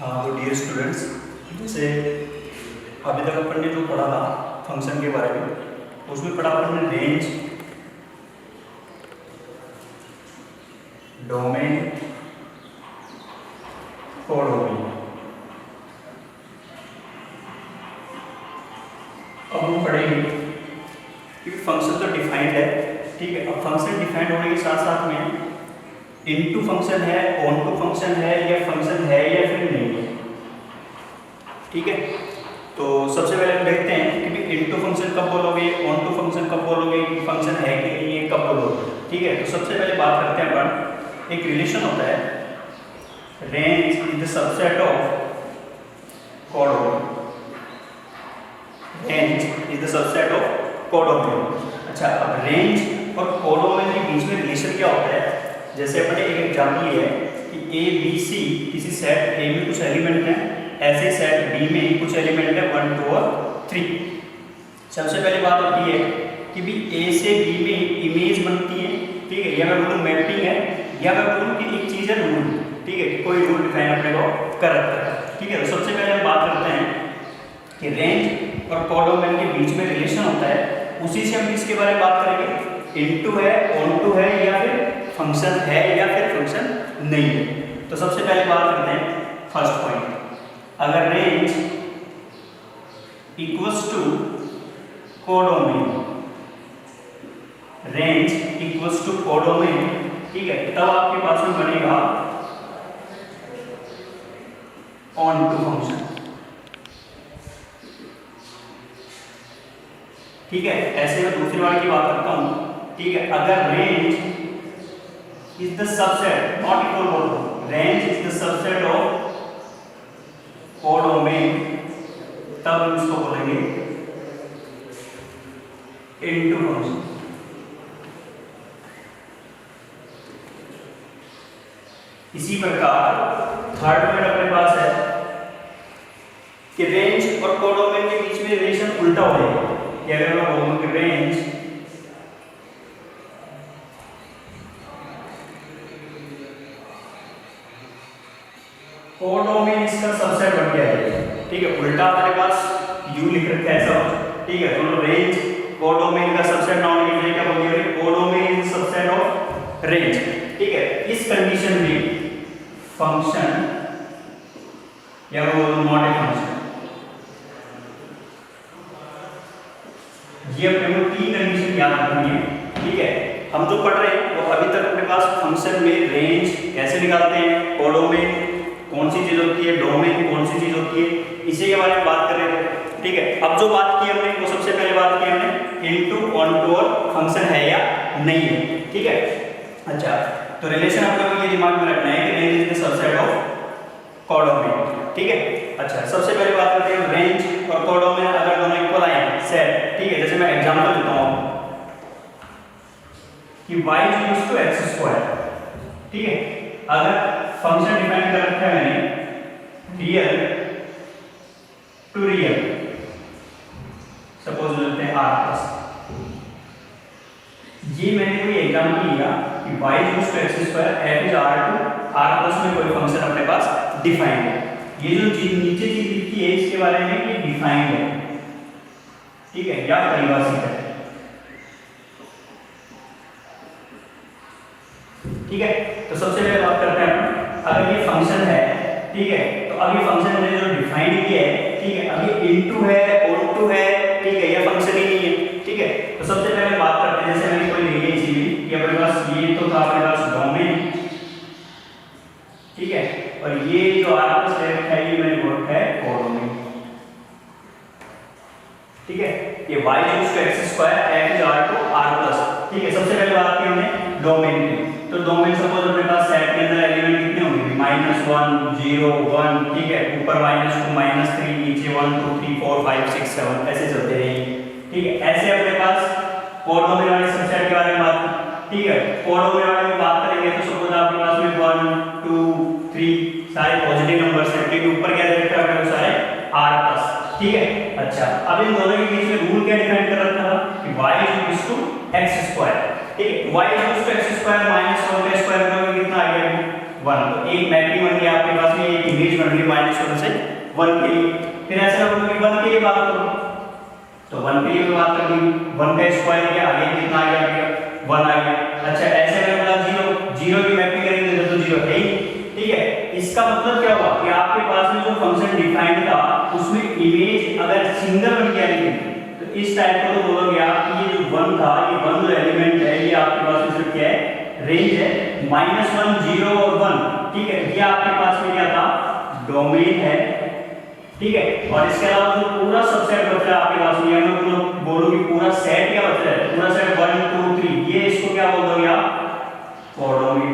हाँ, तो dear students, जैसे अभी तक अपन ने जो पढ़ा था फंक्शन के बारे में, उसमें पढ़ा अपन ने रेंज, डोमेन, कोडोमेन। अब हम पढ़ेंगे कि फंक्शन तो डिफाइंड है, ठीक है। अब फंक्शन डिफाइंड होने के साथ साथ में इनटू फंक्शन है, ऑन टू फंक्शन है, या फंक्शन है या फिर नहीं है, ठीक है। तो सबसे पहले हम देखते हैं कि इनटू फंक्शन कब बोलोगे, ऑन टू फंक्शन कब बोलोगे, कि फंक्शन है कि नहीं है कब बोलोगे, ठीक है। तो सबसे पहले बात करते हैं अपन, एक रिलेशन होता है, range is the subset of codomain. Range is the subset of codomain. अच्छा, अब रेंज और कोडोमेन के बीच में रिलेशन क्या होता है? जैसे अपने एक एग्जाम्पल ये है कि ए बी सी किसी सेट ए में कुछ एलिमेंट हैं, ऐसे सेट बी में कुछ एलिमेंट है 1 2 और 3। सबसे पहले बात होती है कि भी ए से बी में इमेज बनती है, ठीक है, या मैं बोलूँ मैपिंग है, या मैं बोलूँ कि एक चीज़ है रूल, ठीक है, कि कोई रूल डिफाइन अपने को कर रखा है, ठीक है। तो सबसे पहले हम बात करते हैं कि रेंज और कोडोमेन के बीच में रिलेशन होता है, उसी से हम किसके बारे में बात करेंगे? इनटू है, ऑन टू है, या फिर फंक्शन है या फिर फंक्शन नहीं है। तो सबसे पहले बात करते हैं फर्स्ट पॉइंट, अगर range equals to codomain, range equals to codomain, ठीक है, तब आपके पास में बनेगा ऑन टू फंक्शन, ठीक है। ऐसे में दूसरी बार की बात करता हूं, ठीक है, अगर range is the subset, not equal बोलो, range is the subset of codomain, तब हम इसको बोलेंगे into function। इसी प्रकार थर्ड पॉइंट अपने पास है कि रेंज और कोडोमेन के बीच में रिलेशन उल्टा हो जाएगा, कि अगर मैं बोलूं कि रेंज कोडोमेन इसका सबसेट बन गया है, ठीक है, उल्टा हमारे पास यू लिख रखा है सब, ठीक है। तो रेंज कोडोमेन का सबसेट ना होने की वजह क्या बोलिए, codomain is subset of range, ठीक है। इस कंडीशन में फंक्शन या वो नॉट ए फंक्शन, ये अपने को तीन कंडीशन याद रखनी है, ठीक है। हम जो पढ़ रहे हैं वो अभी तक अपने पास फंक्शन में रेंज कैसे निकालते हैं, कोडोमेन कौन सी चीज होती है, डोमेन कौन सी चीज होती है, इसी के बारे में बात कर रहे थे, ठीक है। अब जो बात की हमने वो सबसे पहले बात की हमने इनटू, ऑन टू और फंक्शन है या नहीं है, ठीक है। अच्छा, तो रिलेशन आप लोगों को ये दिमाग में रखना है कि range is the subset of codomain, ठीक है। अच्छा, सबसे पहले बात करते हैं रेंज और कोडोमेन अगर दोनों इक्वल आए सेट, ठीक है। जैसे मैं एग्जांपल देता हूं कि y इक्वल्स टू x², ठीक है। अगर फंक्शन डिफाइन कर रखा है मैंने रियल टू रियल, सपोज लेते हैं r+, ये मैंने कोई एग्जांपल लिया कि y equals to x² f is r to r+ में कोई फंक्शन अपने पास डिफाइंड है। ये जो चीज नीचे चीज लिखी है इसके बारे में ये डिफाइंड है, ठीक है, या परिभाषित है, ठीक है। तो सबसे पहले बात करते हैं अगर ये फंक्शन है, ठीक है, तो अब ये फंक्शन मैंने जो डिफाइन किया है, ठीक है, अब ये इनटू है, ऑन टू है, ठीक है, ये फंक्शन ही नहीं है, ठीक है। तो सबसे पहले बात करते हैं, जैसे मैंने कोई ले ली चीज कि अपने पास ये तो था अपने पास डोमेन, ठीक है, और ये जो r+ ले रखा है ये मैंने बोल रखा है कोडोमेन, ठीक है। ये y equals to x² f is r to r+, ठीक है। सबसे पहले बात की हमने डोमेन की, तो डोमेन सपोज अपने पास सेट के अंदर एलिमेंट कितने होंगे, -1 0 1, ठीक है, ऊपर -2 -3, नीचे 1 2 3 4 5 6 7 ऐसे चलते रहेंगे, ठीक है। ऐसे अपने पास कोडोमेन वाले सबसेट के बारे में बात, ठीक है, कोडोमेन वाले में बात करेंगे तो सपोज आपके पास में 1 2 3 सारे पॉजिटिव नंबर्स हैं, क्योंकि ऊपर क्या दे रखा है अपने को सारे r+, ठीक है। अच्छा, अब इन दोनों के बीच में रूल क्या डिफाइन कर रखा था कि y इक्वल्स टू x², ठीक है, y इक्वल्स टू x² -1 का स्क्वायर करोगे कितना आ गया, 1, तो एक मैपिंग बन गया आपके पास में, एक इमेज बन गई -1 से 1 के लिए। फिर ऐसा होगा कि 1 के लिए बात करो तो 1 के लिए बात कर दी, 1 का स्क्वायर किया, आगे कितना आ गया 1 आ गया। अच्छा ऐसे में बोला 0 की मैपिंग करेंगे तो 0 है ही, ठीक है। इसका मतलब क्या हुआ कि आपके पास में जो फंक्शन डिफाइंड था उसमें इमेज अगर सिंगल बन गया, लेकिन तो इस टाइप को तो बोलोगे आप कि ये जो 1 था, ये 1 जो एलिमेंट है ये आपके पास में सिर्फ क्या है, रेंज है -1 0 और 1, ठीक है। ये आपके पास में क्या था, डोमेन है, ठीक है। और इसके अलावा जो पूरा सबसेट बच रहा है आपके पास में, मैं पूरा बोलूं कि पूरा सेट क्या बच रहा है, पूरा सेट 1 2 3, ये इसको क्या बोल दोगे आप, कोडोमेन,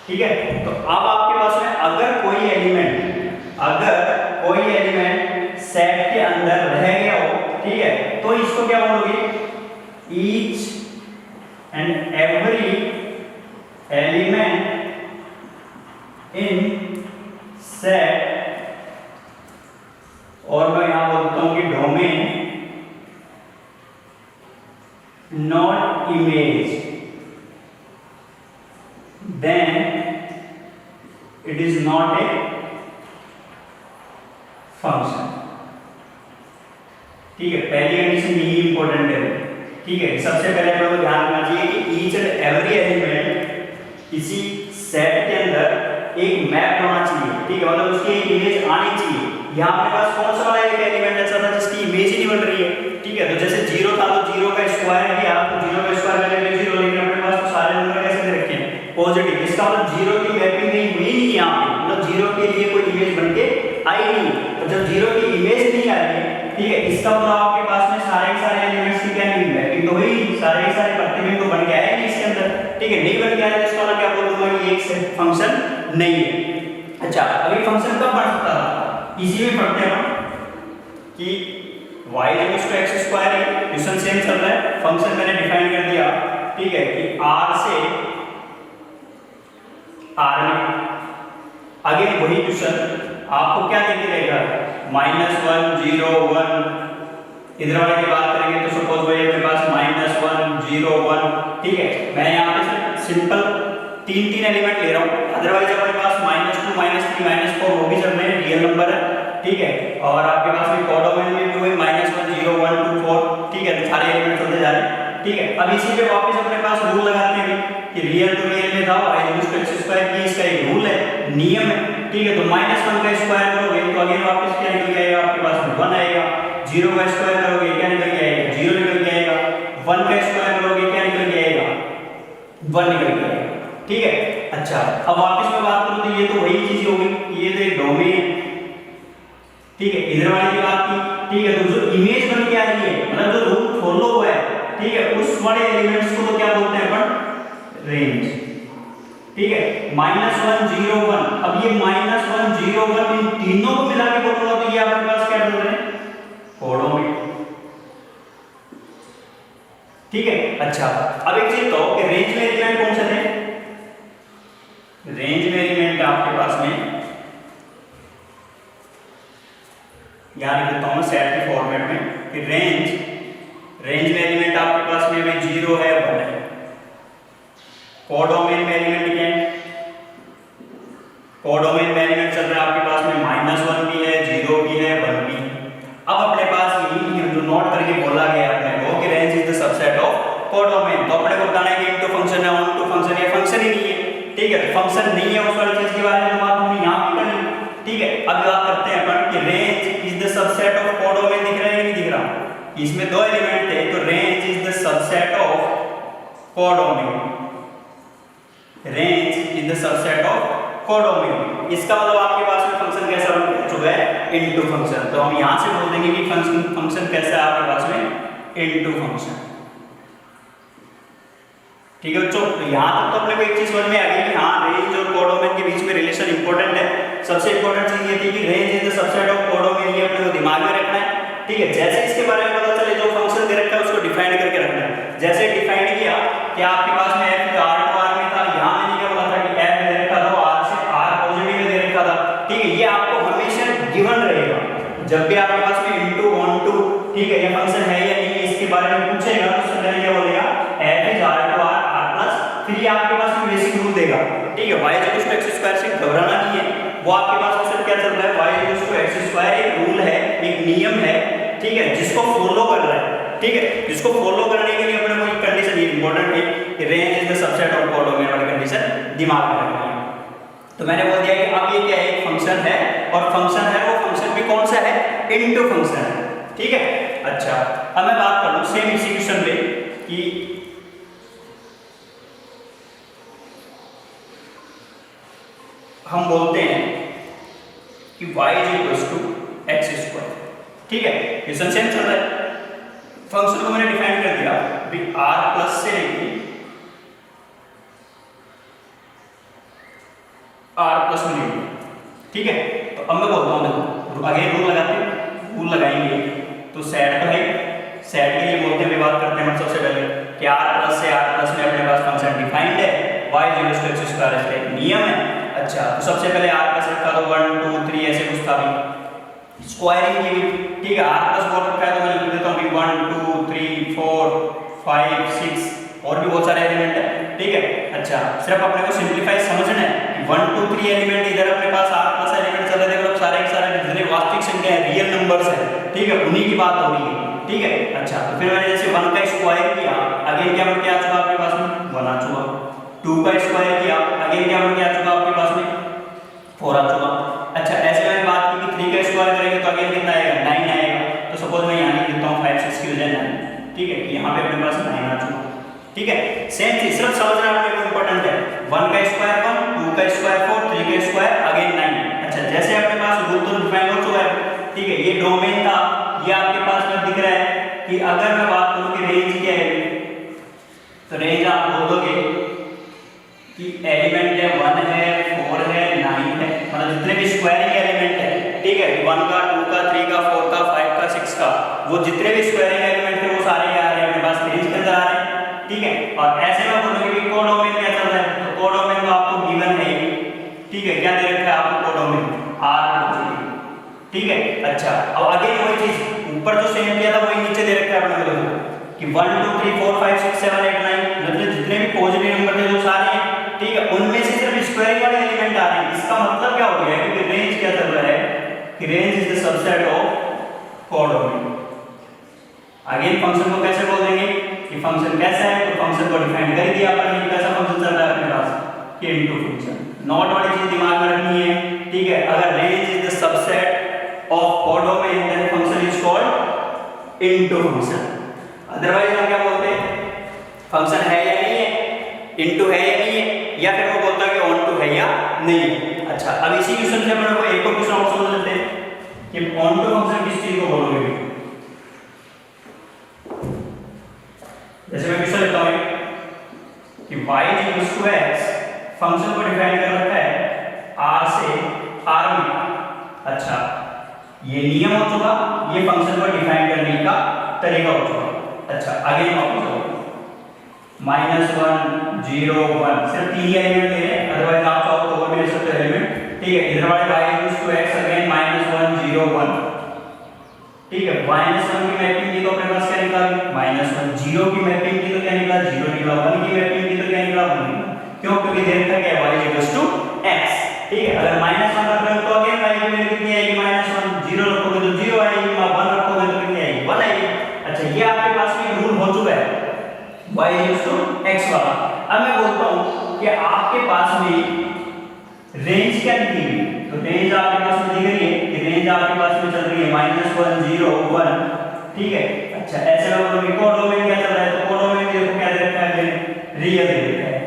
ठीक है। तो अब आपके पास में अगर कोई एलिमेंट सेट के अंदर रह गया हो, ठीक है, तो इसको क्या बोलोगे, each and every element in set, और मैं यहां बोलता हूं कि domain not image, then it is not a function, ठीक है। पहली कंडीशन यही इंपॉर्टेंट है, ठीक है। सबसे पहले आपको ध्यान रखना चाहिए कि ईच एंड एवरी एलिमेंट किसी सेट के अंदर एक मैप होना चाहिए, ठीक है, मतलब उसकी एक इमेज आनी चाहिए। यहाँ अपने पास कौन सा वाला एक एलिमेंट ऐसा था जिसकी इमेज ही नहीं बन रही है, ठीक है। तो जैसे 0 था तो 0 का स्क्वायर किया, तो 0 का स्क्वायर करने के 0, लेकिन अपने पास तो सारे नंबर कैसे दे रखे हैं, पॉजिटिव, इसका मतलब 0 की मैपिंग नहीं हुई नहीं यहाँ पे, मतलब 0 के लिए कोई इमेज बन के आई नहीं। तो जब 0 की इमेज नहीं आ रही है, ठीक है, इसका मतलब आपके पास में सारे के सारे एलिमेंट्स की क्या नहीं मैपिंग तो हुई, सारे के सारे प्रतिबिंब तो बन के आए नहीं इसके अंदर, ठीक है। नहीं बन के आया तो इसका मतलब क्या बोल दूंगा कि एक फंक्शन नहीं है। अच्छा अभी फंक्शन कब बन सकता था, इसी में पढ़ते हैं कि y इसको x स्क्वायर है, क्वेश्चन सेम चल रहा है, फंक्शन मैंने डिफाइन कर दिया, ठीक है, कि r से r में, आगे वही क्वेश्चन आपको क्या देके रहेगा, -1 0 1, इधर वाले की बात करेंगे तो सपोज भाई अपने पास -1 0 1, ठीक है। मैं यहाँ पे सिंपल 3 एलिमेंट ले रहा हूँ, अदरवाइज अपने पास -2 -3 -4 वो भी सब में रियल नंबर है, ठीक है। और आपके पास में कोडोमेन में भी वही -1 0 1 2 4, ठीक है, सारे एलिमेंट चलते जा रहे हैं, ठीक है। अब इसी पे वापस अपने पास रूल लगाते हैं कि रियल टू रियल में था y उसको x स्क्वायर की, इसका एक रूल है, नियम है, ठीक है। तो -1 का स्क्वायर करोगे तो अगेन वापस क्या निकल जाएगा आपके पास में 1 आएगा, 0 का स्क्वायर करोगे क्या निकल के आएगा 0 निकल के आएगा, 1 का स्क्वायर करोगे क्या निकल के आएगा 1 निकल के आएगा, ठीक है। अच्छा अब वापस में बात करूं तो ये तो वही चीज हो गई, ये तो एक डोमेन, ठीक है। इधर वाले की बात की, ठीक है, तो जो इमेज बन के आ रही है, मतलब जो रूल फॉलो हुआ है, ठीक है, उस वाले एलिमेंट्स को तो क्या बोलते हैं अपन, रेंज, ठीक है। -1 0 1, अब ये -1 0 1 इन तीनों को मिला के बोलूंगा तो ये आपके पास क्या बोल रहे हैं, कोडोमेन, ठीक है। अच्छा अब एक चीज तो कि रेंज में एलिमेंट कौन से थे, रेंज में एलिमेंट आपके पास में यहाँ लिख देता हूँ सेट के फॉर्मेट में कि रेंज में एलिमेंट आपके पास में 0 है 1 है, कोडोमेन में एलिमेंट क्या है, कोडोमेन में एलिमेंट चल रहा है आपके पास में -1 भी है 0 भी है 1 भी है। अब अपने पास ये जो नोट करके बोला गया अपने को कि range is the subset of codomain, तो अपने को बताना है कि इनटू फंक्शन है ऑन टू फंक्शन, ये फंक्शन ही नहीं है, ठीक है। फंक्शन नहीं है उस वाली चीज के बारे में बात हमने यहाँ पे करी, ठीक है। अब बात करते हैं अपन कि range is the subset of codomain, दिख रहा है कि नहीं दिख रहा, इसमें 2 एलिमेंट थे, तो range is the subset of codomain, range is the subset of codomain. इसका मतलब आपके पास में फंक्शन कैसा बन चुका है, इनटू फंक्शन। तो हम यहां से बोल देंगे कि फंक्शन कैसा है आपके पास में, इनटू फंक्शन, ठीक है बच्चों। तो यहां तक तो अपने को एक चीज समझ में आ गई कि हाँ रेंज और कोडोमेन के बीच में रिलेशन इंपॉर्टेंट है। सबसे इंपॉर्टेंट चीज ये थी कि range is the subset of codomain, ये अपने को दिमाग में रखना है, ठीक है। जैसे इसके बारे में पता चले जो फंक्शन दे रखा है उसको डिफाइन करके रखना है। जैसे डिफाइन किया कि आपके पास में f r to r में था, यहां मैंने क्या बोला था कि f दे रखा था, r से r पॉजिटिव में दे रखा था, ठीक है। ये आपको हमेशा गिवन रहेगा, जब भी आपके पास में इनटू ऑन टू, ठीक है, ये फंक्शन है या नहीं इसके बारे में पूछेगा तो सबसे पहले क्या बोलेगा f is r to r, r plus, फिर ये नियम है, ठीक है, जिसको फॉलो कर रहा है, ठीक है, जिसको फॉलो करने के लिए अपने को एक कंडीशन ये इंपॉर्टेंट है कि range is the subset of codomain वाली कंडीशन दिमाग में रखनी है। तो मैंने बोल दिया कि अब ये क्या है, एक फंक्शन है, और फंक्शन है वो फंक्शन भी कौन सा है, इनटू फंक्शन है, ठीक है। अच्छा, अब मैं बात कर लूं सेम इसी क्वेश्चन पे कि हम बोलते हैं कि y = x², ठीक है, क्वेश्चन सेम चल रहा है। फंक्शन को मैंने डिफाइन कर दिया भी r प्लस से लेके r प्लस में लेंगे, ठीक है। तो अब मैं बोलता हूँ, देखो आगे रूल लगाते हैं, रूल लगाएंगे तो सेट तो है, सेट के लिए बोलते हैं, बात करते हैं सबसे पहले कि r प्लस से r प्लस में अपने पास फंक्शन डिफाइंड है, y = x² इसका एक नियम है। अच्छा, तो सबसे पहले r प्लस रखा तो 1 2 3 ऐसे कुछ था भी, स्क्वायरिंग की भी, ठीक है, r प्लस बोल रखा है तो मैं लिख देता हूँ 1 2 3 4 5 6 और भी बहुत सारे एलिमेंट है, ठीक है। अच्छा, सिर्फ अपने को सिंपलीफाई समझना है कि 1 2 3 एलिमेंट इधर अपने पास r प्लस एलिमेंट चल रहे थे, मतलब सारे के सारे जितने वास्तविक संख्या है, रियल नंबर्स है, ठीक है, उन्हीं की बात हो रही है, ठीक है। अच्छा, तो फिर मैंने जैसे 1 का स्क्वायर किया, अगेन क्या आ चुका आपके पास में 1 आ चुका, 2 का स्क्वायर किया, अगेन क्या आ चुका आपके पास में 4 आ चुका। अच्छा, ऐसे मैंने बात की कि 3 का स्क्वायर करेंगे तो अगेन कितना आएगा, 9 आएगा। तो सपोज मैं यहाँ लिख देता हूँ 5 6 की बजाय 9, ठीक है, यहाँ पे अपने पास 9 आ चुका, ठीक है। सेम चीज सिर्फ समझना अपने को इंपॉर्टेंट है, 1 का स्क्वायर 1, 2 का स्क्वायर 4, 3 का स्क्वायर अगेन 9। अच्छा, जैसे अपने पास रूल तो डिफाइन हो चुका है, ठीक है, ये डोमेन था, ये आपके पास में दिख रहा है कि अगर मैं बात करूं कि रेंज क्या है, तो रेंज आप बोल दोगे कि एलिमेंट है 1 है 4 है 9 है, मतलब जितने भी स्क्वायरिंग एलिमेंट है, ठीक है, 1 का 2 का 3 का 4 का 5 का 6 का, वो जितने भी स्क्वायरिंग एलिमेंट है वो सारे आ रहे हैं अपने पास रेंज के अंदर आ रहे हैं, ठीक है। और ऐसे में बोलोगे कि कोडोमेन क्या चल रहा है, तो कोडोमेन तो आपको गिवन है, ठीक है, क्या दे रखा है आपको कोडोमेन r, ठीक है। अच्छा, अब अगेन वही चीज ऊपर जो सेम किया था वही नीचे दे रखा है अपने को कि 1 2 3 4 5 6 7 8 9, मतलब जितने भी पॉजिटिव नंबर थे वो सारे हैं, ठीक है, उनमें से सिर्फ स्क्वायरिंग वाले एलिमेंट आ रहे हैं। इसका मतलब क्या हो गया कि रेंज क्या चल रहा है कि range is the subset of codomain. Again function को कैसे बोल देंगे कि फंक्शन कैसा है, तो फंक्शन को डिफाइन कर दिया अपन, कैसा फंक्शन चल रहा है अपने पास कि इनटू फंक्शन। नॉट वाली चीज दिमाग में रखनी है, ठीक है। अगर range is the subset of codomain then function is called into function। Otherwise हम क्या बोलते हैं, फंक्शन है या नहीं है, into है या नहीं है, या फिर वो बोलता है कि on to है या नहीं है। अच्छा, अब इसी क्वेश्चन से अपन को एक और क्वेश्चन और समझ लेते हैं कि on to फंक्शन किस चीज को बोलोगे। जैसे मैं क्वेश्चन लेता हूं कि y = x, फंक्शन को डिफाइन कर रखा है r से r में। अच्छा, ये नियम हो चुका, ये फंक्शन को डिफाइन करने का तरीका हो चुका। अच्छा, आगे वापस आओ, -1 0 1 सिर्फ 3 एलिमेंट ले रहे हैं, अदरवाइज आप चाहो तो और भी ले सकते हो एलिमेंट, ठीक है। इधर वाले y = x अगेन -1 0 1, ठीक है। -1 की मैपिंग की तो अपने पास क्या निकला, -1, 0 की मैपिंग की तो क्या निकला 0 निकला, 1 की मैपिंग की तो क्या निकला 1 निकला। क्यों, क्योंकि देर तक है y = x, ठीक है। अगर -1 रख रहे हो तो अगेन y की वैल्यू कितनी आएगी -1, 0 रखोगे तो 0 आएगी, 1 रखोगे तो कितनी आएगी 1 आएगी। अच्छा, ये आपके पास में रूल हो चुका है y = x वाला। अब मैं बोलता हूं कि आपके पास में रेंज क्या दी गई, तो रेंज आपके पास में दी गई है कि रेंज आपके पास में चल रही है -1 0 1, ठीक है। अच्छा, ऐसे में बोलोगे कोडोमेन क्या चल रहा है, तो कोडोमेन देखो क्या दे रखा है, रियल दे रखा है,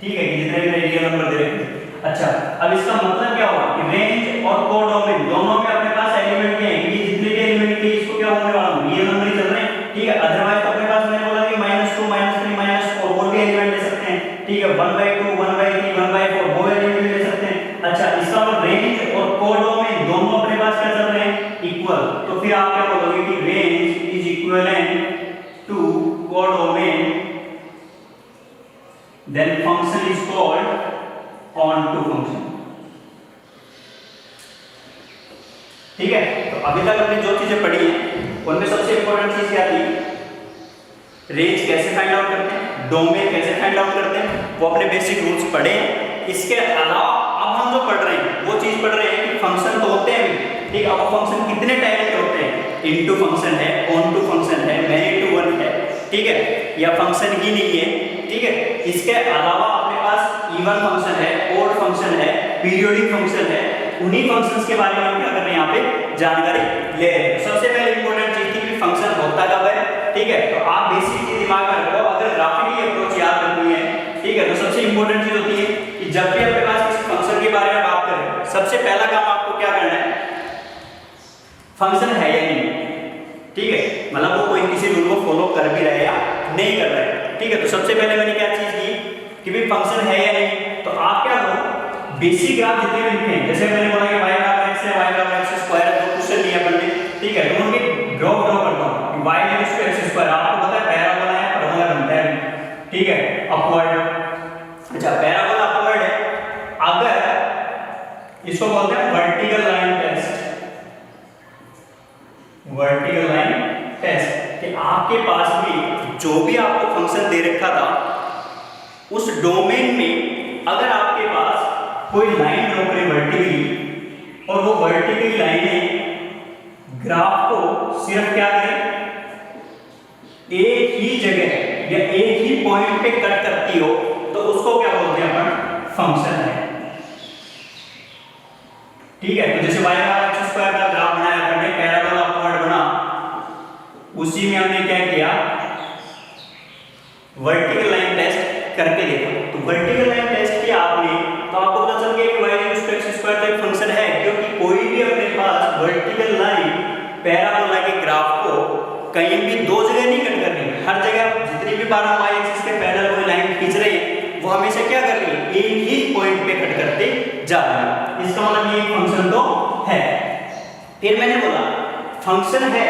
ठीक है, कि जितने भी रियल नंबर दे रखे हैं। अच्छा, अब इसका मतलब क्या हुआ कि रेंज और कोडोमेन दोनों में अपने पास एलिमेंट के हैं, ये जितने भी एलिमेंट के इसको क्या होने वाला है, ये नंबर ही चल रहे हैं, ठीक है। अदरवाइज तो अपने पास मैंने बोला कि -2 -3 -4 और भी एलिमेंट ले सकते हैं, ठीक है, 1/2 1/3 1/4 वो एलिमेंट ले सकते हैं। अच्छा, इसका मतलब रेंज और कोडोमेन दोनों अपने पास क्या चल रहे हैं, इक्वल। तो फिर आप क्या बोलोगे कि range is equivalent to codomain, then function is called on to function, ठीक है। तो अभी तक हमने जो चीजें पढ़ी हैं उनमें सबसे इंपॉर्टेंट चीज क्या थी, रेंज कैसे फाइंड आउट करते हैं, डोमेन कैसे फाइंड आउट करते हैं, वो अपने बेसिक रूल्स पढ़े हैं। इसके अलावा अब हम जो पढ़ रहे हैं वो चीज पढ़ रहे हैं कि फंक्शन तो होते हैं ठीक है। अब वो फंक्शन कितने टाइप के होते हैं, इनटू फंक्शन है, ऑन टू फंक्शन है, मैनी टू वन है, ठीक है, या फंक्शन ही नहीं है, ठीक है। इसके अलावा अपने पास इवन फंक्शन है, ओड फंक्शन है, पीरियोडिक फंक्शन है। उन्हीं फंक्शंस के बारे में हम क्या कर रहे हैं यहाँ पे जानकारी ले रहे हैं। सबसे पहले इंपॉर्टेंट चीज थी कि फंक्शन होता कब है, ठीक है। तो आप बेसिक चीज दिमाग में रखो, अगर ग्राफिकली अप्रोच याद रखनी है, ठीक है, तो सबसे इंपॉर्टेंट चीज होती है कि जब भी अपने पास किसी फंक्शन के बारे में बात करें, सबसे पहला काम आपको क्या करना है, फंक्शन है या नहीं, ठीक है, मतलब वो कोई किसी रूल को फॉलो कर भी रहे या नहीं कर रहे, ठीक है। तो सबसे पहले मैंने क्या चीज की कि भाई फंक्शन है या नहीं, तो आप क्या करो, बेसिक ग्राफ जितने भी लिखे हैं, जैसे मैंने बोला कि y बराबर x है, y बराबर x स्क्वायर है, दो क्वेश्चन लिए अपन ने, ठीक है। तो उनके ग्राफ ड्रॉ करता हूं कि y equals to x square, आपको पता है पैराबोला है, पैराबोला बनता है, ठीक है, अपवर्ड। अच्छा, पैराबोला अपवर्ड है, अगर इसको बोलते हैं vertical line test, vertical line test, कि आपके पास भी जो भी आपको फंक्शन दे रखा था उस डोमेन में अगर आपके पास कोई लाइन ड्रॉ करे वर्टिकली, और वो वर्टिकल लाइनें ग्राफ को सिर्फ क्या करें, एक ही जगह या एक ही पॉइंट पे कट करती हो, तो उसको क्या बोलते हैं अपन, फंक्शन है, ठीक है। तो जैसे y बराबर x स्क्वायर का ग्राफ बनाया हमने, पैराबोला अपवर्ड बना, उसी में हमने क्या किया, वर्टिकल लाइन टेस्ट करके देखा। तो वर्टिकल लाइन टेस्ट किया आपने, तो आपको पता चल गया कि y equals to x square का एक फंक्शन है, क्योंकि कोई भी अपने पास वर्टिकल लाइन पैराबोला के ग्राफ को कहीं भी दो जगह नहीं कट कर रही है, हर जगह जितनी भी बार हम y एक्सिस के पैरेलल कोई लाइन खींच रहे हैं, वो हमेशा क्या कर रही है, एक ही पॉइंट पे कट करते जा रही है। इसका मतलब ये फंक्शन तो है। फिर मैंने बोला फंक्शन है,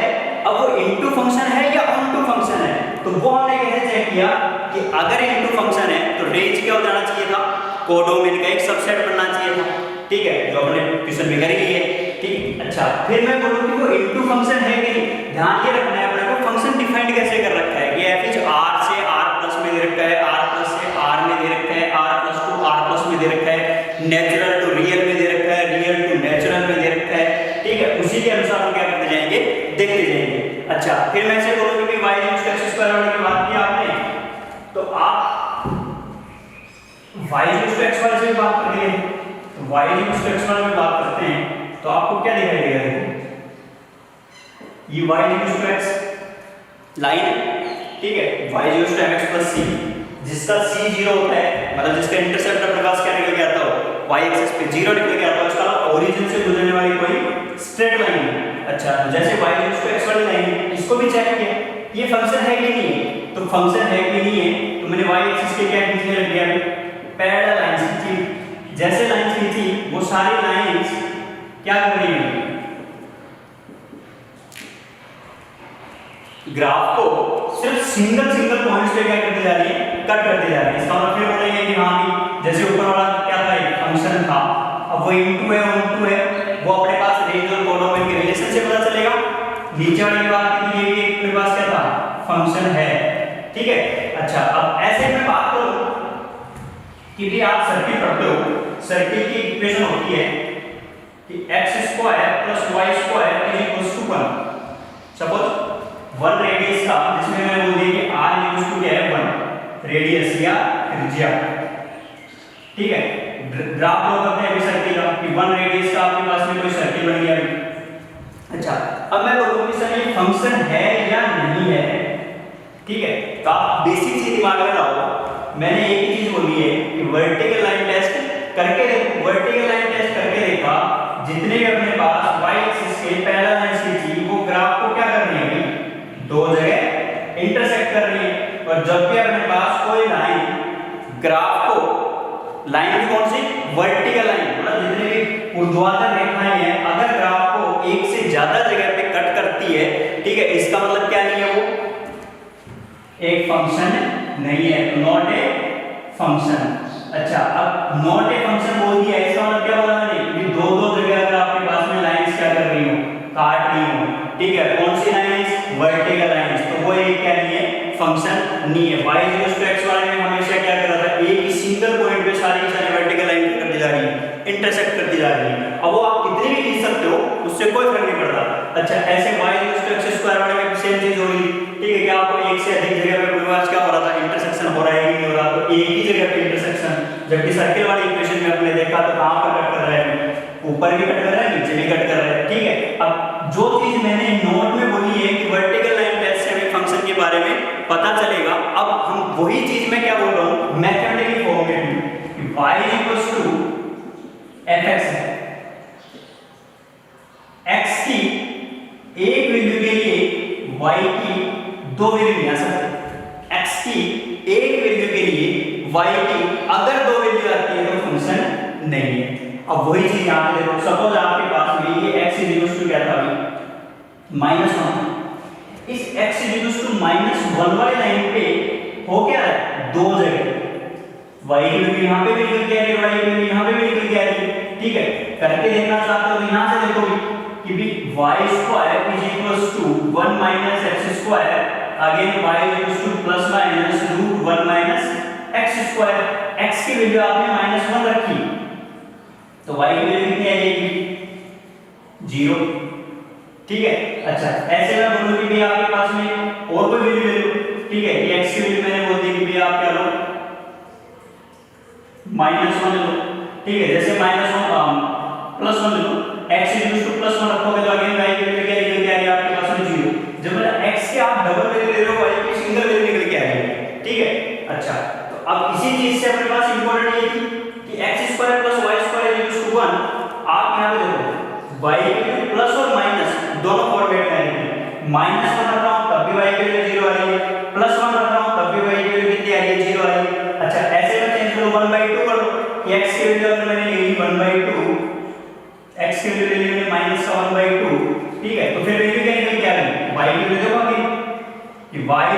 अब वो इनटू फंक्शन है या ऑनटू फंक्शन है, तो वो हमने कैसे चेक किया कि अगर इनटू फंक्शन है तो रेंज क्या हो जाना चाहिए था, कोडोमेन का एक सबसेट बनना चाहिए था, ठीक है, जो हमने क्वेश्चन में कर ही है, ठीक। अच्छा, फिर मैं बोलूं कि वो इनटू फंक्शन है कि नहीं, ध्यान ये रखना है अपने को, फंक्शन डिफाइंड कैसे कर रखा है कि f इज r से r प्लस में दे रखा है, r प्लस से r में दे रखा है, r plus two r plus में दे रखा है, नेचुरल टू रियल में दे रखा है, रियल टू नेचुरल में दे रखा है, ठीक है। उसी के अनुसार हम क्या करते जाएंगे, देखते जाएंगे। अच्छा, फिर मैं ऐसे बोलूं कि y equals to x square वाले की बात की आपने, तो आप y इक्वल्स टू x वाले से भी बात करते हैं, तो y इक्वल्स टू x वाले में बात करते हैं, तो आपको क्या दिखाई देगा, ये y equals to x line, ठीक है, y equals to mx plus c, जिसका c 0 होता है, मतलब जिसका इंटरसेप्ट अपने पास क्या निकल के आता हो, y एक्सिस पे 0 निकल के आता हो, इसका ओरिजिन से गुजरने वाली कोई स्ट्रेट लाइन है। अच्छा, तो जैसे y इक्वल्स टू x वाली लाइन, इसको भी चेक किया ये फंक्शन है कि नहीं है, तो फंक्शन है कि नहीं है, तो मैंने y एक्सिस के क्या खींचने लग गया, पैरेलल लाइंस खींची, जैसे लाइंस खींची वो सारी लाइंस क्या कर रही है, ग्राफ को सिर्फ सिंगल पॉइंट्स पे क्या करते जा रही है, कट करते जा रही है। इसका मतलब फिर बोलेंगे कि हाँ भी जैसे ऊपर वाला क्या था, एक फंक्शन था, अब वो इनटू है ऑनटू है, वो अपने पास रेंज और कोडोमेन के रिलेशन से पता चलेगा। नीचे वाली की बात की ये भी अपने पास क्या था, फंक्शन है, ठीक है। अच्छा, अब ऐसे में बात करूं कि भी आप सर्किट पढ़ते हो, सर्किट की इक्वेशन होती है कि x square plus y square is equal to 1। Suppose 1 radius था, जिसमें मैं बोल दिया कि r इक्वल टू क्या है 1 रेडियस या त्रिज्या, ठीक है। ग्राफ ड्रॉ करते हैं अभी सर्किल का कि 1 रेडियस का आपके पास में कोई सर्किल बन गया। अच्छा, अब मैं बोलूं कि सर ये फंक्शन है या नहीं है, ठीक है। तो आप बेसिक चीज दिमाग में लाओ, मैंने एक ही चीज बोली है कि वर्टिकल लाइन टेस्ट करके देखो, वर्टिकल लाइन टेस्ट करके देखा, जितने भी अपने पास y एक्सिस के पैरेलल लाइंस खींची, वो ग्राफ को क्या कर रही है, दो जगह इंटरसेक्ट कर रही है। और जब भी अपने पास कोई लाइन ग्राफ को, लाइन की कौन सी, वर्टिकल लाइन, मतलब जितने भी ऊर्ध्वाधर रेखाएं हैं, अगर ग्राफ को एक से ज्यादा जगह पे कट करती है, ठीक है, इसका मतलब क्या नहीं है, वो एक फंक्शन नहीं है, नॉट ए फंक्शन। अच्छा, अब नॉट ए फंक्शन बोल दिया, इसका मतलब क्या बोला मैंने कि दो जगह अगर आपके पास में लाइंस क्या कर रही हो, काट रही हो, ठीक है, कौन सी लाइंस, वर्टिकल लाइंस, तो वो एक क्या नहीं है, फंक्शन नहीं है। y इक्वल्स टू x वाले में हमेशा क्या कर रहा था, एक ही सिंगल पॉइंट पे सारी की सारी वर्टिकल लाइन करती जा रही है, इंटरसेक्ट करती जा रही है। अब वो आप कितनी भी खींच सकते हो, उससे अच्छा ऐसे y x स्क्वायर वाले में सेम चीज होगी, ठीक है। क्या आपको एक से अधिक जगह पे कोई बात क्या हो रहा था, इंटरसेक्शन हो रहा है कि नहीं हो रहा, तो एक ही जगह पे इंटरसेक्शन, जबकि सर्किल वाली इक्वेशन में आपने देखा तो कहां पर कट कर रहा है, ऊपर भी कट कर रहा है, नीचे भी कट कर रहा है, ठीक है। अब जो चीज मैंने नोट में बोली है कि वर्टिकल लाइन टेस्ट से हमें फंक्शन के बारे में पता चलेगा, अब हम वही चीज मैं क्या बोल रहा हूं मैथमेटिकल फॉर्म में कि y fx है, x की एक वैल्यू के लिए y की दो वैल्यू नहीं आ सकती, x की एक वैल्यू के लिए y की अगर दो वैल्यू आती है तो फंक्शन नहीं है। अब वही चीज यहां पे देखो, सपोज आपके पास में ये x क्या था अभी -1, इस x -1 वाली लाइन पे हो क्या है, दो जगह y की वैल्यू यहां पे भी निकल के आ रही है, y की वैल्यू यहां पे भी निकल के आ रही है, ठीक है। करके देखना चाहते हो तो यहां से देखो कि भी y square is equals to 1 minus x square, again y is equals to plus minus root 1 minus x square, x की वैल्यू आपने -1 रखी तो y की वैल्यू कितनी आ जाएगी 0, ठीक है। अच्छा ऐसे मैं बोलूं कि भाई आपके पास में और कोई वैल्यू ले लो, ठीक है, कि x की वैल्यू मैंने बोल दी कि भाई आप क्या लो -1 लो, ठीक है। जैसे -1 +1 लो, x +1 रखोगे तो अगेन y की वैल्यू क्या निकल के आ रही है आपके पास में 0, जब x के आप डबल वैल्यू ले रहे हो y की सिंगल वैल्यू निकल के आ रही है, ठीक है। अच्छा तो अब इसी चीज से अपने पास इंपॉर्टेंट ये थी कि x² + y² 1, आप यहां पे देखो y की वैल्यू प्लस और माइनस दोनों फॉर्मेट में आएगी, -1 रख रहा हूं तब भी y की वैल्यू 0 आ रही है, +1 रख रहा हूं तब भी y की वैल्यू कितनी आ रही है 0 आ रही है। अच्छा ऐसे में चेंज करो 1/2 कर लो, x की वैल्यू अगर मैंने ले ली 1/2, x की वैल्यू ले ली मैंने -1/2, ठीक है, तो फिर वैल्यू क्या निकल के आ रही है y की वैल्यू देखो अभी कि y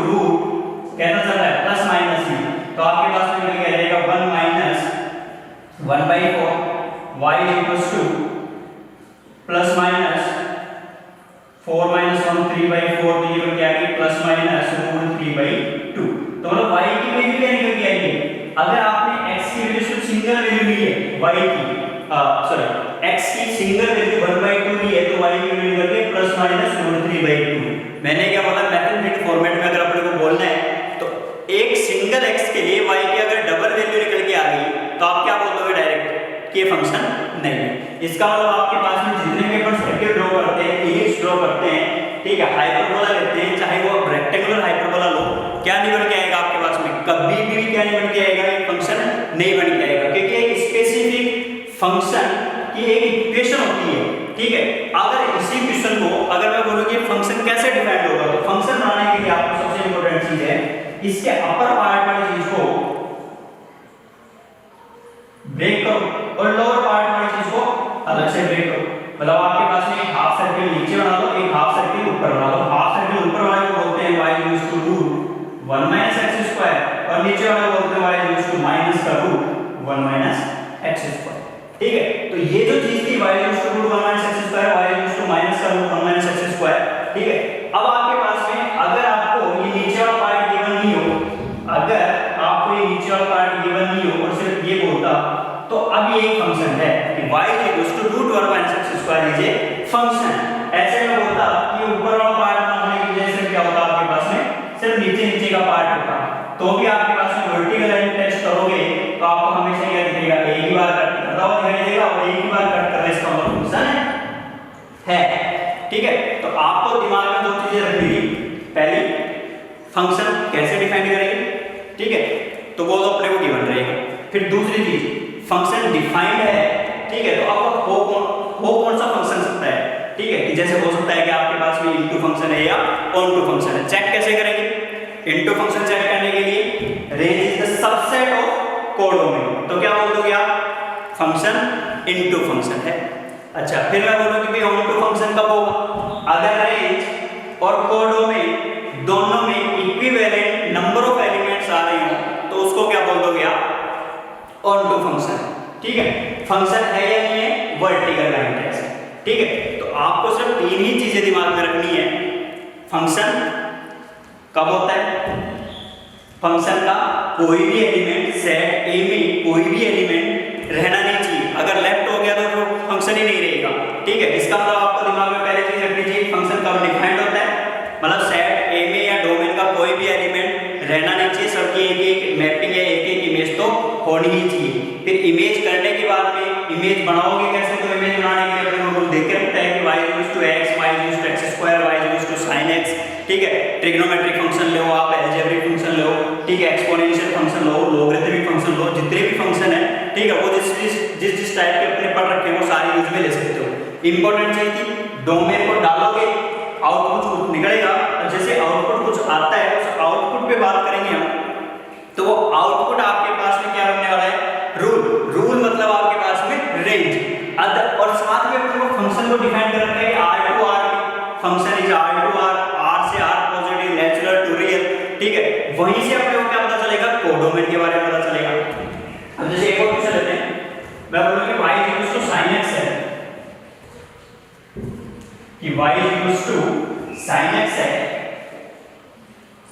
रूट कैसा चल रहा है प्लस माइनस में, तो आपके पास में निकल के आ जाएगा 1 माइनस 1/4, y प्लस माइनस 4 - 1 3/4, तो ये बन गया कि प्लस माइनस रूट 3/2, तो मतलब y की वैल्यू क्या निकल के आएगी, अगर आपने x की वैल्यू सिर्फ सिंगल वैल्यू ली है y की x की सिंगल वैल्यू 1/2 ली है तो y की वैल्यू निकल के प्लस माइनस रूट 3/2। मैंने क्या बोला मैथमेटिकल फॉर्मेट में अगर अपने को बोलना है तो एक सिंगल x के लिए y की अगर डबल वैल्यू निकल के आ गई तो आप क्या बोल दोगे डायरेक्ट कि ये फंक्शन नहीं है। इसका मतलब आपके पास में जितने भी अपन सर्किल ड्रॉ करते हैं, इलिप्स ड्रॉ करते हैं, ठीक है, हाइपरबोला लेते हैं, चाहे वो रेक्टेंगुलर हाइपरबोला लो, क्या नहीं बन के आएगा आपके पास में, कभी भी क्या नहीं बन के आएगा, एक फंक्शन नहीं बन के आएगा, क्योंकि एक स्पेसिफिक फंक्शन की एक इक्वेशन होती है, ठीक है। अगर इसी इक्वेशन को अगर मैं बोलूं कि फंक्शन कैसे डिफाइन होगा, तो फंक्शन बनाने के लिए आपको सबसे इंपॉर्टेंट चीज है इसके अपर पार्ट वाली चीज को ब्रेक करो और लोअर पार्ट वाली चीज को अलग से ब्रेक करो। मतलब आपके पास में एक हाफ सर्किल नीचे बना दो, एक हाफ सर्किल ऊपर बना दो। हाफ सर्किल ऊपर वाले को बोलते हैं y = 1 - x² और नीचे वाले को बोलते हैं y = -1 - x², ठीक है। तो ये जो चीज थी y = 1 - x², y = -1 - x², ठीक है। अब आपके पास में अगर आपको ये नीचे वाला पार्ट गिवन नहीं हो, अगर आपको ये नीचे वाला पार्ट गिवन नहीं हो और सिर्फ ये बोलता तो अब ये एक फंक्शन है कि y = 1 - x² is a function. ऐसे में बोलता कि ऊपर वाला पार्ट ना होने की वजह से क्या होता आपके पास में सिर्फ नीचे का पार्ट होता, तो भी आपके पास में वर्टिकल लाइन टेस्ट करोगे तो आपको हमेशा क्या दिखेगा, एक ही बार कट करता हुआ दिखाई देगा और एक ही बार कट करने इसका मतलब फंक्शन है, ठीक है। तो आपको दिमाग में दो चीजें रखनी थी, पहली फंक्शन कैसे डिफाइन करेंगे, ठीक है, तो वो तो अपने को गिवन रहेगा। फिर दूसरी चीज फंक्शन डिफाइंड है, ठीक है, तो आपको हो कौन सा फंक्शन सकता है, ठीक है, कि जैसे हो सकता है कि आपके पास में इनटू फंक्शन है या ऑन टू फंक्शन है। चेक कैसे करेंगे, इनटू फंक्शन चेक करने के लिए range is the subset of codomain, तो क्या बोल दोगे आप, फंक्शन इनटू फंक्शन है। अच्छा फिर मैं बोलूं कि भाई ऑन टू फंक्शन कब होगा, अगर रेंज और कोडोमेन दोनों में इक्विवेलेंट नंबर ऑफ एलिमेंट्स आ रहे हो तो उसको क्या बोल दोगे आप, ऑन टू फंक्शन, ठीक है। फंक्शन है या नहीं है, वर्टिकल लाइन टेस्ट, ठीक है। तो आपको सिर्फ तीन ही चीजें दिमाग में रखनी है, फंक्शन कब होता है, फंक्शन का कोई भी एलिमेंट सेट ए में कोई भी एलिमेंट रहना नहीं चाहिए, अगर लेफ्ट हो गया तो फंक्शन ही नहीं रहेगा, ठीक है। इसका मतलब आपको दिमाग में पहले तो होनी ही चाहिए। फिर इमेज करने के बाद में इमेज बनाओगे कैसे, तो इमेज बनाने के लिए अपने को देख के रखता है कि y equals to x, y equals to x square, y equals to sin x, ठीक है। ट्रिग्नोमेट्रिक फंक्शन लो आप, अलजेब्रिक फंक्शन लो, ठीक है, एक्सपोनेंशियल फंक्शन लो, लोगरिथमिक फंक्शन लो, जितने भी फंक्शन है, ठीक है, वो जिस टाइप के अपने पढ़ रखे हैं वो सारी यूज में ले सकते हो। इंपॉर्टेंट चीज थी, डोमेन को डालोगे आउटपुट कुछ निकलेगा, और जैसे आउटपुट कुछ आता है उस आउटपुट पे बात करेंगे हम, तो वो आउटपुट आपके पास में क्या बनने वाला है, रूल मतलब आपके पास में रेंज। और साथ में अपने को फंक्शन को डिफाइन कर रखा है कि r to r function is r to r से r positive, natural to real, ठीक है। वहीं से अपने को क्या पता चलेगा, कोडोमेन के बारे में पता चलेगा। अब जैसे एक और क्वेश्चन लेते हैं, मैं बोलूंगा कि y equals to sin x है, कि y equals to sin x है।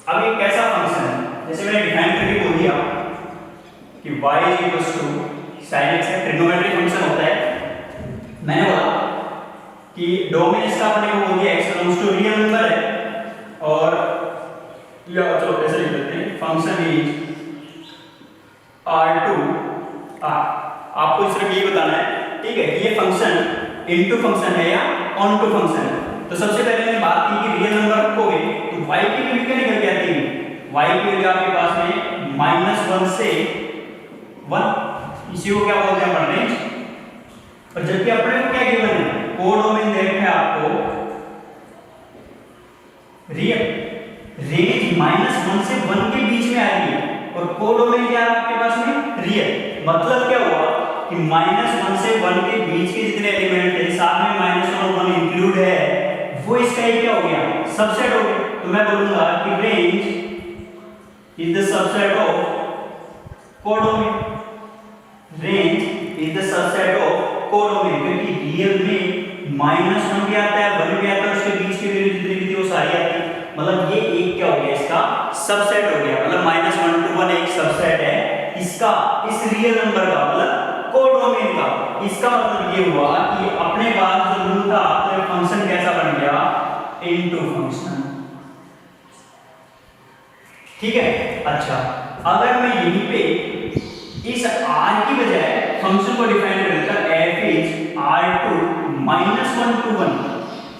अब ये कैसा फंक्शन है, जैसे मैंने डिफाइन करके बोल दिया कि y equals to sin x है, ट्रिग्नोमेट्रिक फंक्शन होता है। मैंने बोला कि डोमेन इसका अपने को बोल दिया x belongs to real number है, और या चलो ऐसे लिख लेते हैं, function is r to r। आपको सिर्फ ये बताना है, ठीक है, कि ये फंक्शन इनटू फंक्शन है या ऑन टू फंक्शन है। तो सबसे पहले मैंने बात की कि रियल नंबर रखोगे तो y की वैल्यू क्या निकल के आती है, y की वैल्यू आपके पास में -1 से 1, इसी को क्या बोलते हैं, रेंज। और जबकि अपने को क्या गिवन है, कोडोमेन दे रखा है आपको रियल, रेंज -1 से 1 के बीच में आ रही है, और कोडोमेन क्या है आपके पास में, रियल। मतलब क्या हुआ कि -1 से 1 के बीच के जितने एलिमेंट है, साथ में -1 और 1 इंक्लूड है, वो इसका ही क्या हो गया, सबसेट हो गया। तो मैं बोलूंगा कि range is the subset of codomain, range is the subset of codomain, क्योंकि रियल में -1 भी आता है, 1 भी आता है, उसके बीच की वैल्यू जितनी भी थी वो सारी आती है। मतलब ये एक क्या हो गया, इसका सबसेट हो गया। मतलब -1 to 1 एक सबसेट है इसका, इस रियल नंबर का, मतलब कोडोमेन का। इसका मतलब ये हुआ कि अपने पास जो रूल था तो फंक्शन कैसा बन गया, इनटू फंक्शन, ठीक है। अच्छा, अगर मैं यहीं पे इस r की बजाय फंक्शन को डिफाइन कर देता f इज r2 -1 to 1,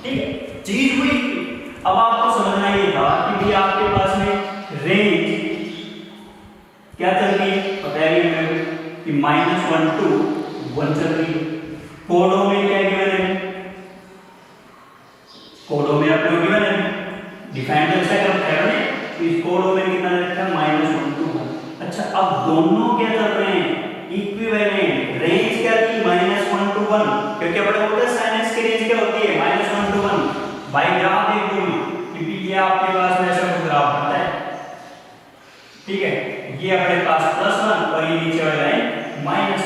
ठीक है, चीज हुई। अब आपको समझना ये था कि भी आपके पास में रेंज क्या चल रही है, पता है कि -1 to 1 चल रही है। कोडोमेन क्या गिवन है, कोडोमेन आपको गिवन है, डिफाइन तो ऐसा करता है ना, इस कोडोमेन कितना रखा है, -1 to 1। अच्छा, अब दोनों क्या चल रहे हैं, इक्विवेलेंट। रेंज क्या थी, -1 to 1, क्योंकि अपने बोलते हैं sin x की रेंज क्या होती है, -1 to 1। बाई ग्राफ देख लो, क्योंकि ये आपके पास में ऐसा कुछ ग्राफ बनता है, ठीक है, ये अपने पास +1 और ये नीचे वाला लाइन -1,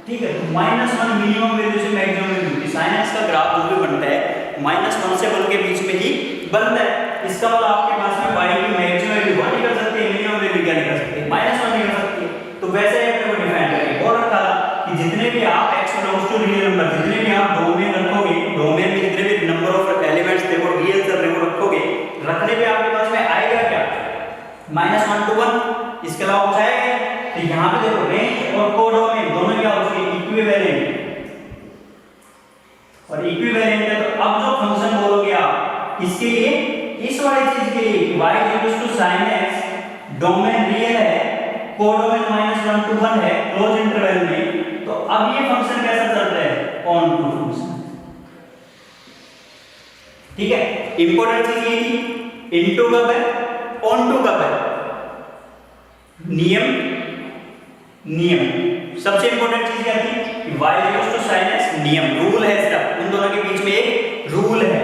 ठीक है। तो -1 मिनिमम वैल्यू से मैक्सिमम वैल्यू, sin x का ग्राफ जो भी बनता है -1 से 1 के बीच में ही बनता है। इसका मतलब आपके पास में y की मैक्सिमम वैल्यू 1 निकल सकती है, मिनिमम वैल्यू क्या निकल सकती है, -1 निकल सकती है। तो वैसे ही अपने को डिफाइन करके और रखा कि जितने भी आप x belongs to real number, जितने भी आप डोमेन रखोगे, डोमेन में जितने भी नंबर ऑफ एलिमेंट्स थे वो रियल चल रहे वो रखोगे, रखने पे आपके पास में आएगा क्या, -1 to 1। इसके अलावा कुछ आएगा, तो यहाँ पे देखो रेंज और कोडोमेन दोनों क्या हो चुके, इक्विवेलेंट, और इक्विवेलेंट है। तो अब जो फंक्शन बोलोगे आप इसके लिए, इस वाली चीज के लिए y equals to sin x, domain real है, कोडोमेन -1 to 1 है क्लोज इंटरवल में, तो अब ये फंक्शन कैसा चल रहा है, ऑन टू फंक्शन, ठीक है। इंपॉर्टेंट चीज ये थी, इनटू कब है, ऑन टू कब है, नियम सबसे इंपॉर्टेंट चीज क्या थी कि y equals to sin x, नियम, रूल है इसका, उन दोनों के बीच में एक रूल है।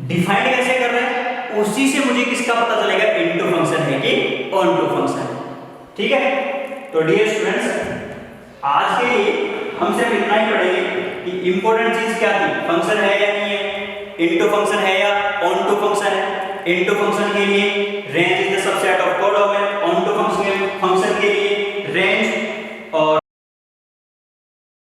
डिफाइन कैसे कर रहे हैं, उसी से मुझे किसका पता चलेगा, इनटू फंक्शन है कि ऑन टू फंक्शन है, ठीक है। तो डियर स्टूडेंट्स, आज के लिए हम सिर्फ इतना ही पढ़ेंगे कि इंपॉर्टेंट चीज क्या थी, फंक्शन है या नहीं है, इनटू फंक्शन है या ऑन टू फंक्शन है। इनटू फंक्शन के लिए range is the subset of codomain, onto function के लिए रेंज और